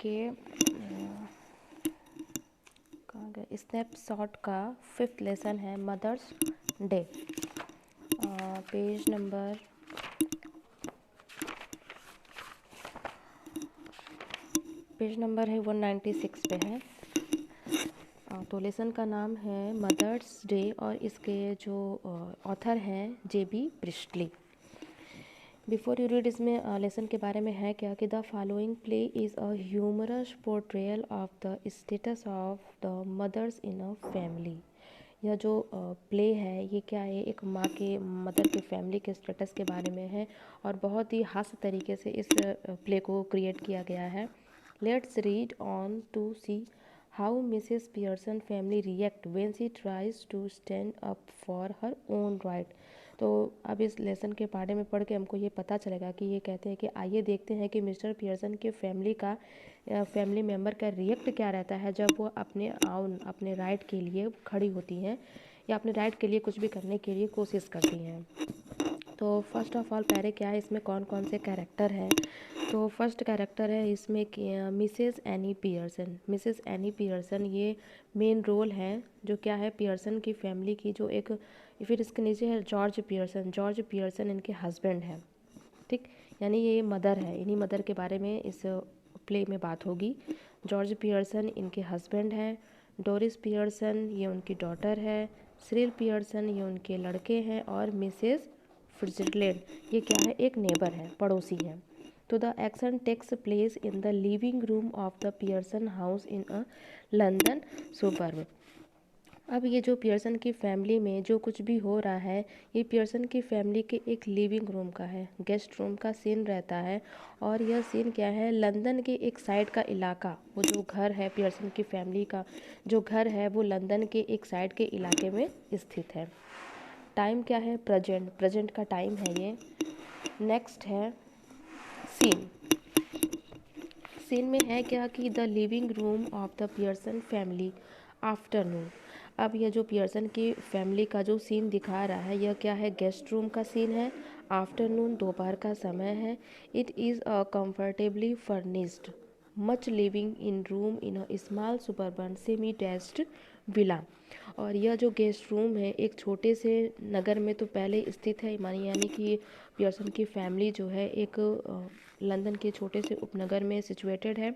के कहाँ गए, स्नैपशॉट का 5th लेसन है मदर्स डे। पेज नंबर है 196 पे है। तो लेसन का नाम है मदर्स डे और इसके जो ऑथर हैं JB Priestley. Before you read इसमें लेसन के बारे में है क्या कि the following play is a humorous portrayal of the status of the mothers in a family. यह जो प्ले है ये क्या है, एक माँ के मदर के फैमिली के स्टेटस के बारे में है और बहुत ही हास्य तरीके से इस प्ले को क्रिएट किया गया है। Let's read on to see how Mrs Pearson family react when she tries to stand up for her own right. तो अब इस लेसन के बारे में पढ़ के हमको ये पता चलेगा कि ये कहते हैं कि आइए देखते हैं कि मिस्टर पियर्सन के फैमिली मेम्बर का रिएक्ट क्या रहता है जब वो अपने राइट के लिए खड़ी होती हैं या अपने राइट के लिए कुछ भी करने के लिए कोशिश करती हैं। तो फर्स्ट ऑफ ऑल पहले क्या है, इसमें कौन कौन से कैरेक्टर हैं। तो फर्स्ट कैरेक्टर है इसमें Mrs any Pearson. Mrs any Pearson ये मेन रोल है जो क्या है पियर्सन की फैमिली की, जो एक फिर इसके नीचे है जॉर्ज पियर्सन। जॉर्ज पियर्सन इनके हस्बैंड हैं, ठीक, यानी ये मदर है, इन्हीं मदर के बारे में इस प्ले में बात होगी। जॉर्ज पियर्सन इनके हस्बैंड हैं, डोरिस पियर्सन ये उनकी डॉटर है, सिरिल पियर्सन ये उनके लड़के हैं और मिसेस फिट्जरलैंड ये क्या है, एक नेबर है, पड़ोसी है। तो the action takes place in the living room of the Pearson house in a London suburb. अब ये जो पियर्सन की फैमिली में जो कुछ भी हो रहा है ये पियर्सन की फैमिली के एक लिविंग रूम का है, गेस्ट रूम का सीन रहता है। और यह सीन क्या है, लंदन के एक साइड का इलाका, वो जो घर है पियर्सन की फैमिली का जो घर है वो लंदन के एक साइड के इलाके में स्थित है। टाइम क्या है, प्रेजेंट का टाइम है ये। नेक्स्ट है सीन। सीन में है क्या कि the living room of the Pearson family afternoon. अब यह जो पियर्सन की फैमिली का जो सीन दिखा रहा है यह क्या है, गेस्ट रूम का सीन है, आफ्टरनून दोपहर का समय है। It is a comfortably furnished much living in room in a small suburban semi detached villa. और यह जो गेस्ट रूम है एक छोटे से नगर में तो पहले स्थित है, यानी कि पियर्सन की फैमिली जो है एक लंदन के छोटे से उपनगर में सिचुएटेड है।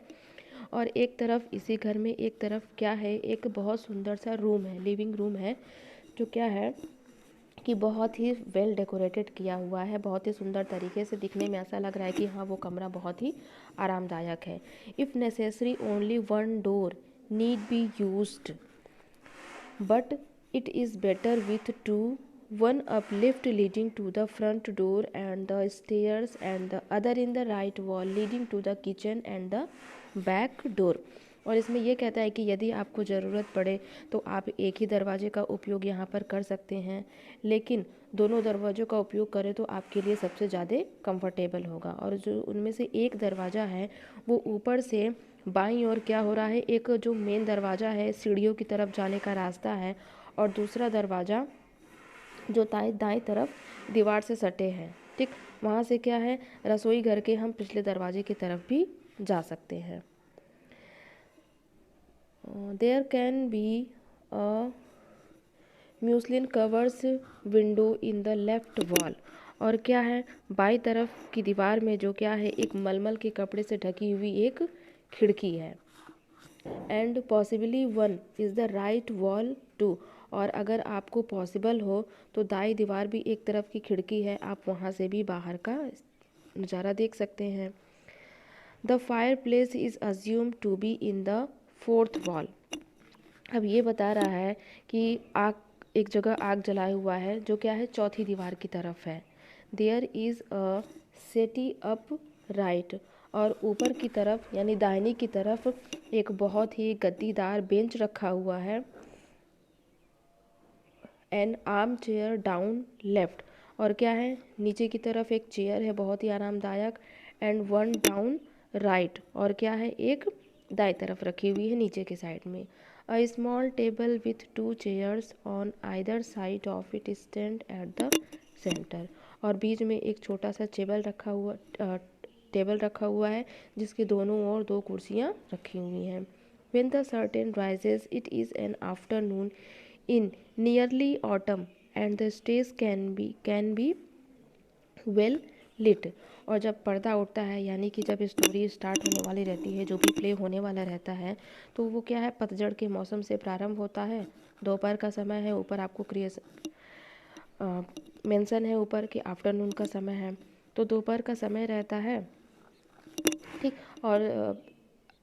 और एक तरफ इसी घर में एक तरफ क्या है, एक बहुत सुंदर सा रूम है, लिविंग रूम है, जो क्या है कि बहुत ही वेल डेकोरेटेड किया हुआ है, बहुत ही सुंदर तरीके से दिखने में ऐसा लग रहा है कि हाँ वो कमरा बहुत ही आरामदायक है। If necessary only one door need be used but it is better with two, one uplift leading to the front door and the stairs and the other in the right wall leading to the kitchen and the back door। और इसमें यह कहता है कि यदि आपको ज़रूरत पड़े तो आप एक ही दरवाजे का उपयोग यहाँ पर कर सकते हैं, लेकिन दोनों दरवाज़ों का उपयोग करें तो आपके लिए सबसे ज़्यादा कंफर्टेबल होगा। और जो उनमें से एक दरवाज़ा है वो ऊपर से बाईं ओर क्या हो रहा है, एक जो मेन दरवाज़ा है सीढ़ियों की तरफ जाने का रास्ता है और दूसरा दरवाज़ा जो दाएं तरफ दीवार से सटे हैं, ठीक, वहाँ से क्या है रसोई घर के हम पिछले दरवाजे की तरफ भी जा सकते हैं। There can be a muslin covers window in the left wall. और क्या है, बाई तरफ की दीवार में जो क्या है एक मलमल के कपड़े से ढकी हुई एक खिड़की है। And possibly one is the right wall too. और अगर आपको पॉसिबल हो तो दाई दीवार भी एक तरफ की खिड़की है, आप वहाँ से भी बाहर का नज़ारा देख सकते हैं। The fireplace is assumed to be in the fourth wall. अब ये बता रहा है कि आग, एक जगह आग जलाया हुआ है जो क्या है चौथी दीवार की तरफ है। देयर इज़ अ सेटी अप राइट। और ऊपर की तरफ यानी दाहिनी की तरफ एक बहुत ही गद्दीदार बेंच रखा हुआ है। N arm chair down left. और क्या है, नीचे की तरफ एक चेयर है बहुत ही आरामदायक। And one down right. और क्या है, एक दाई तरफ रखी हुई है नीचे के साइड में। A small table with to chairs on either side of it stand at the centre. और बीच में एक छोटा सा टेबल रखा हुआ टेबल रखा हुआ है जिसके दोनों ओर 2 कुर्सियाँ रखी हुई हैं। When the curtain rises, it is an afternoon in nearly autumn and the stage can be well lit। और जब पर्दा उठता है यानी कि जब स्टोरी स्टार्ट होने वाली रहती है, जो भी प्ले होने वाला रहता है, तो वो क्या है, पतझड़ के मौसम से प्रारंभ होता है। दोपहर का समय है, ऊपर आपको मेंशन है ऊपर कि आफ्टरनून का समय है, तो दोपहर का समय रहता है, ठीक। और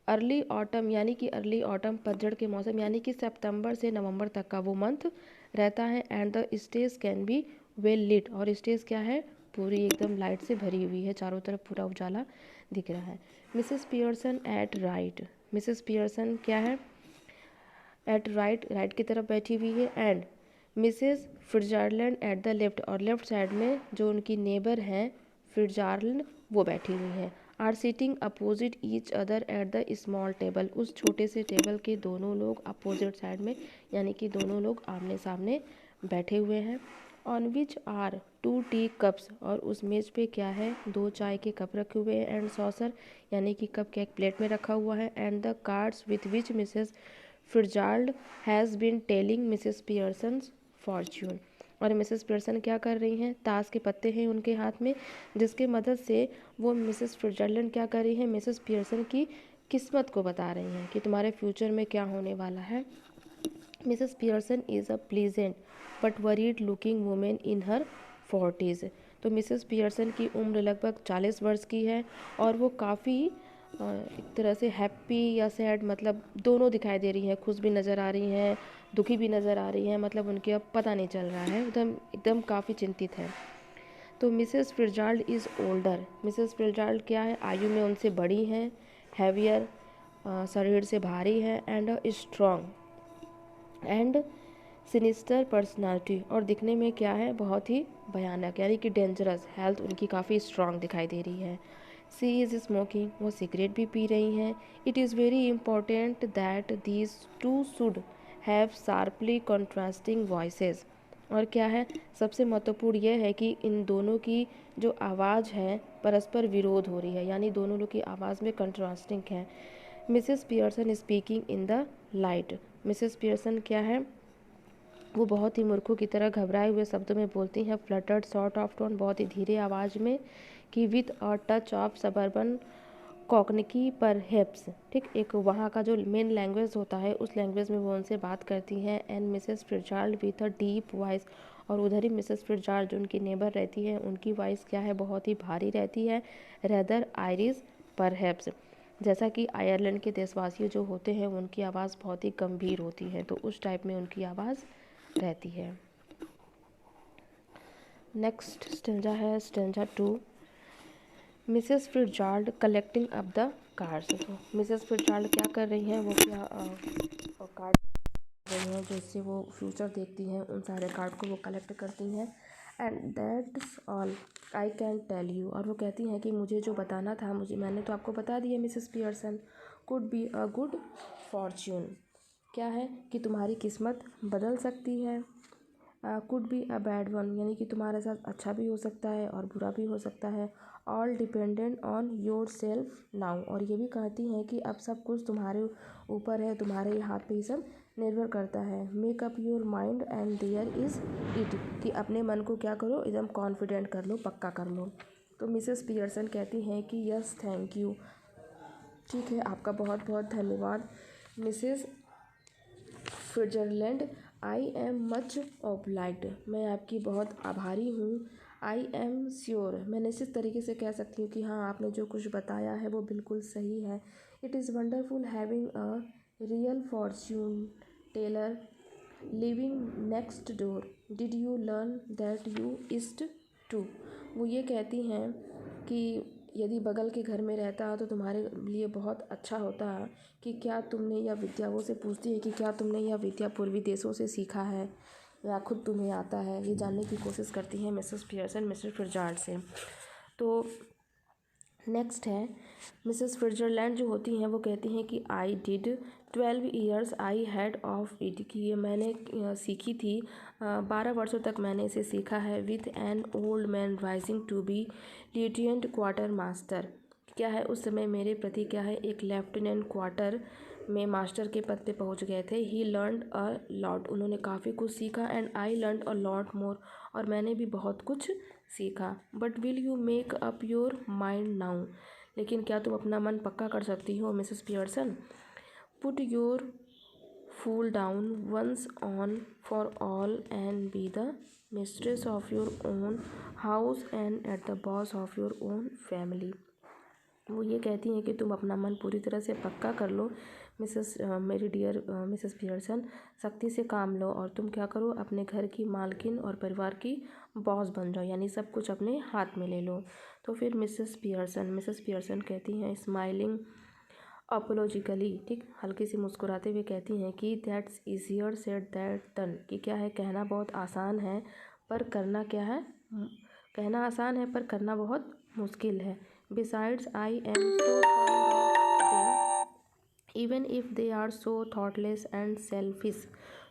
अर्ली ऑटम यानी कि अर्ली ऑटम पतझड़ के मौसम यानी कि सितंबर से नवंबर तक का वो मंथ रहता है। And the stage can be well lit, और स्टेज क्या है, पूरी एकदम लाइट से भरी हुई है, चारों तरफ पूरा उजाला दिख रहा है। Mrs Pearson at right, Mrs Pearson क्या है, एट राइट, राइट की तरफ बैठी हुई है। And Mrs Fitzgerald at the left, और लेफ्ट साइड में जो उनकी नेबर हैं फिट्जरलैंड वो बैठी हुई हैं। Are sitting opposite each other at the small table, उस छोटे से टेबल के दोनों लोग अपोजिट साइड में यानी कि दोनों लोग आमने सामने बैठे हुए हैं। On which are 2 tea cups, और उस मेज पे क्या है, 2 चाय के कप रखे हुए हैं। एंड सॉसर यानी कि कप केक प्लेट में रखा हुआ है। And the cards with which Mrs Fitzgerald has been telling Mrs Pearson's fortune, और मिसेस पियर्सन क्या कर रही हैं, ताश के पत्ते हैं उनके हाथ में, जिसके मदद से वो मिसेस फिट्जरलैंड क्या कर रही हैं, मिसेस पियर्सन की किस्मत को बता रही हैं कि तुम्हारे फ्यूचर में क्या होने वाला है। Mrs Pearson is a pleasant but worried looking women in her 40s। तो मिसेस पियर्सन की उम्र लगभग 40 वर्ष की है और वो काफ़ी एक तरह से हैप्पी या सैड, मतलब दोनों दिखाई दे रही हैं, खुश भी नज़र आ रही हैं, दुखी भी नज़र आ रही हैं, मतलब उनके अब पता नहीं चल रहा है, एकदम एकदम काफ़ी चिंतित है। तो Mrs Fitzgerald is older, Mrs Fitzgerald क्या है, आयु में उनसे बड़ी हैं, हैवियर शरीर से भारी है, and strong and sinister personality, और दिखने में क्या है, बहुत ही भयानक यानी कि डेंजरस, हेल्थ उनकी काफ़ी स्ट्रांग दिखाई दे रही है। सी इज़ स्मोकिंग, वो सिगरेट भी पी रही हैं। It is very important that these two should have sharply contrasting voices, और क्या है, सबसे महत्वपूर्ण यह है कि इन दोनों की जो आवाज़ है परस्पर विरोध हो रही है, यानी दोनों लोग की आवाज़ में कंट्रास्टिंग है। Mrs Pearson speaking in the light, Mrs Pearson क्या है, वो बहुत ही मूर्खों की तरह घबराए हुए शब्दों में बोलती हैं, फ्लटर्ड शॉर्ट ऑफ टोन, बहुत ही धीरे आवाज़ में, कि with a touch of suburban cockney perhaps, ठीक, एक वहाँ का जो मेन लैंग्वेज होता है उस लैंग्वेज में वो उनसे बात करती हैं। And Mrs Fitzgerald with a deep voice, और उधर ही मिसेस फिट्जरल्ड जो उनकी नेबर रहती है उनकी वॉइस क्या है, बहुत ही भारी रहती है, रेदर आयरिश पर हेप्स, जैसा कि आयरलैंड के देशवासी जो होते हैं उनकी आवाज़ बहुत ही गंभीर होती है, तो उस टाइप में उनकी आवाज़ रहती है। नेक्स्ट स्टेंजा है stanza 2, Mrs Fitzgerald collecting up the cards. तो मिसेस फिट्जरल्ड क्या कर रही हैं, वो क्या कार्ड रही हैं, जिससे वो फ्यूचर देखती हैं, उन सारे कार्ड को वो कलेक्ट करती हैं। And that's all I can tell you, और वो कहती हैं कि मुझे जो बताना था, मैंने तो आपको बता दिया Mrs Pearson. Could be a good Fortune, क्या है कि तुम्हारी किस्मत बदल सकती है। Could be a bad one, यानी कि तुम्हारे साथ अच्छा भी हो सकता है और बुरा भी हो सकता है। All dependent on your self now, और ये भी कहती हैं कि अब सब कुछ तुम्हारे ऊपर है, तुम्हारे हाथ पे ही सब निर्भर करता है। Make up your mind and there is it, कि अपने मन को क्या करो, एकदम कॉन्फिडेंट कर लो, पक्का कर लो। तो मिसेस पियर्सन कहती हैं कि यस थैंक यू, ठीक है, आपका बहुत बहुत धन्यवाद मिसेस फिट्जरलैंड, आई एम मच ऑब्लाइग्ड, मैं आपकी बहुत आभारी हूँ। आई एम श्योर, मैं निश्चित तरीके से कह सकती हूँ कि हाँ, आपने जो कुछ बताया है वो बिल्कुल सही है। It is wonderful having a real fortune teller living next door, did you learn that you used to. वो ये कहती हैं कि यदि बगल के घर में रहता तो तुम्हारे लिए बहुत अच्छा होता, कि क्या तुमने यह विद्या, वो से पूछती है कि क्या तुमने यह विद्या पूर्वी देशों से सीखा है या खुद तुम्हें आता है, ये जानने की कोशिश करती हैं मिसेस पियर्सन मिसेस फिट्जरल्ड से। तो नेक्स्ट है मिसेस फिट्जरलैंड जो होती हैं वो कहती हैं कि I did 12 years I had of it, कि ये मैंने सीखी थी, 12 वर्षों तक मैंने इसे सीखा है। With an old man rising to be lieutenant quartermaster, क्या है उस समय मेरे प्रति क्या है एक लेफ्टिनेंट क्वार्टर में मास्टर के पद पे पहुंच गए थे। ही लर्नड अ लॉट, उन्होंने काफ़ी कुछ सीखा। And I learned a lot more, और मैंने भी बहुत कुछ सीखा। But will you make up your mind now, लेकिन क्या तुम अपना मन पक्का कर सकती हो Mrs Pearson? Put your foot down once on for all and be the mistress of your own house and at the boss of your own family. वो ये कहती हैं कि तुम अपना मन पूरी तरह से पक्का कर लो मेरी डियर मिसेस पियर्सन, सख्ती से काम लो और तुम क्या करो, अपने घर की मालकिन और परिवार की बॉस बन जाओ, यानी सब कुछ अपने हाथ में ले लो। तो फिर मिसेस पियर्सन कहती हैं स्माइलिंग अपोलॉजिकली, ठीक, हल्की सी मुस्कुराते हुए कहती हैं कि that's easier said that done, कि क्या है कहना बहुत आसान है पर करना क्या है, कहना आसान है पर करना बहुत मुश्किल है। Besides I am so fond of them even if they are so thoughtless and selfish.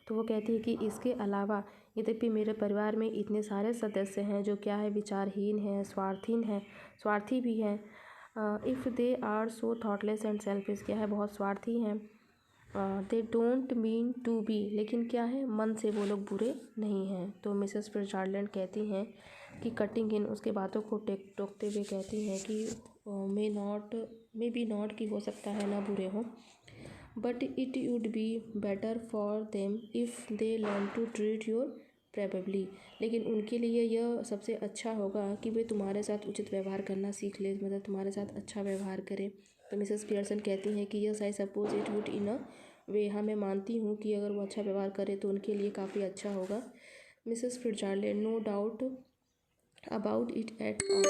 तो वो कहती है कि इसके अलावा यद्यपि मेरे परिवार में इतने सारे सदस्य हैं जो क्या है विचारहीन हैं, स्वार्थी भी हैं। If they are so thoughtless and selfish, क्या है बहुत स्वार्थी हैं। They don't mean to be, लेकिन क्या है मन से वो लोग बुरे नहीं हैं। तो मिसेस फिट्जgerald कहती हैं कि कटिंग इन, उसके बातों को टोकते हुए कहती हैं कि मे बी नॉट, कि हो सकता है ना बुरे हों, but it would be better for them if they learn to treat your probably, लेकिन उनके लिए यह सबसे अच्छा होगा कि वे तुम्हारे साथ उचित व्यवहार करना सीख ले, मतलब तुम्हारे साथ अच्छा व्यवहार करें। तो मिसेस पियर्सन कहती हैं कि yes I suppose it would in a way, हाँ मैं मानती हूँ कि अगर वो अच्छा व्यवहार करे तो उनके लिए काफ़ी अच्छा होगा। Mrs Fitzgerald no doubt about it at all,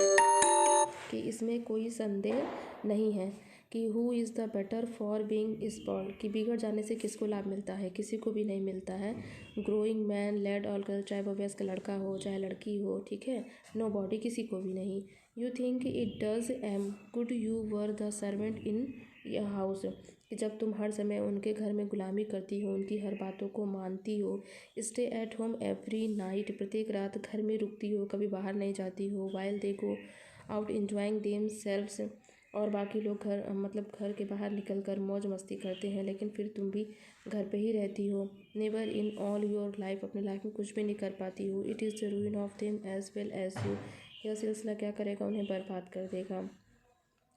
कि इसमें कोई संदेह नहीं है कि who is the better for being spoiled, कि बिगड़ जाने से किसको लाभ मिलता है, किसी को भी नहीं मिलता है। Growing man led all girl, चाहे वो वयस्क लड़का हो चाहे लड़की हो, ठीक है, नो बॉडी, किसी को भी नहीं। You think it does him good you were the servant in यह हाउस, कि जब तुम हर समय उनके घर में गुलामी करती हो, उनकी हर बातों को मानती हो, stay at home every night, प्रत्येक रात घर में रुकती हो, कभी बाहर नहीं जाती हो, while they go out enjoying them selves, और बाकी लोग घर के बाहर निकल कर मौज मस्ती करते हैं, लेकिन फिर तुम भी घर पे ही रहती हो। Never in all your life, अपने लाइफ में कुछ भी नहीं कर पाती हो। It is the ruin of them as well as you, यह सिलसिला क्या करेगा, उन्हें बर्बाद कर देगा,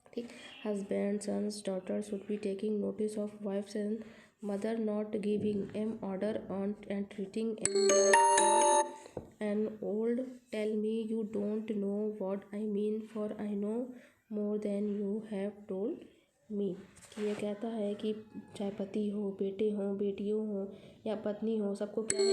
ठीक। Husband sons daughter should be taking notice of wives and mother, not giving M order on and treating am like an old, tell me you don't know what I mean for I know more than you have told me. ये कहता है कि चाहे पति हो, बेटे हों, बेटियों हों या पत्नी हो, सबको क्या है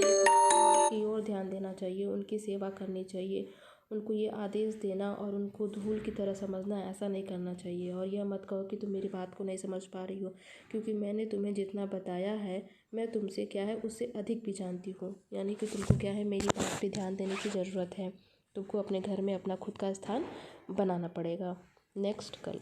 की ओर ध्यान देना चाहिए, उनकी सेवा करनी चाहिए, उनको ये आदेश देना और उनको धूल की तरह समझना, ऐसा नहीं करना चाहिए। और यह मत कहो कि तुम मेरी बात को नहीं समझ पा रही हो, क्योंकि मैंने तुम्हें जितना बताया है मैं तुमसे क्या है उससे अधिक भी जानती हूँ, यानी कि तुमको क्या है मेरी बात पे ध्यान देने की ज़रूरत है, तुमको अपने घर में अपना खुद का स्थान बनाना पड़ेगा। नेक्स्ट कल।